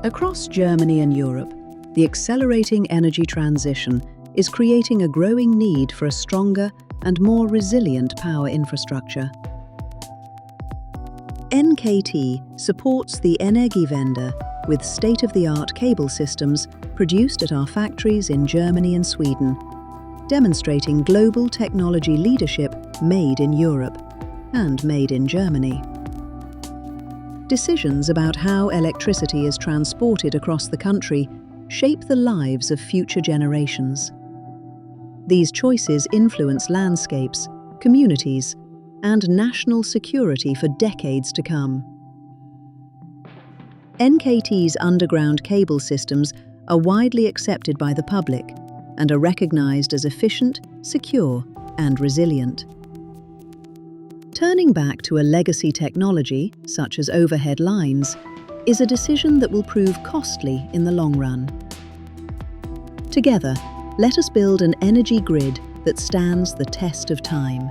Across Germany and Europe, the accelerating energy transition is creating a growing need for a stronger and more resilient power infrastructure. NKT supports the Energiewende with state-of-the-art cable systems produced at our factories in Germany and Sweden, demonstrating global technology leadership made in Europe and made in Germany. Decisions about how electricity is transported across the country shape the lives of future generations. These choices influence landscapes, communities, and national security for decades to come. NKT's underground cable systems are widely accepted by the public and are recognized as efficient, secure, and resilient. Turning back to a legacy technology, such as overhead lines, is a decision that will prove costly in the long run. Together, let us build an energy grid that stands the test of time.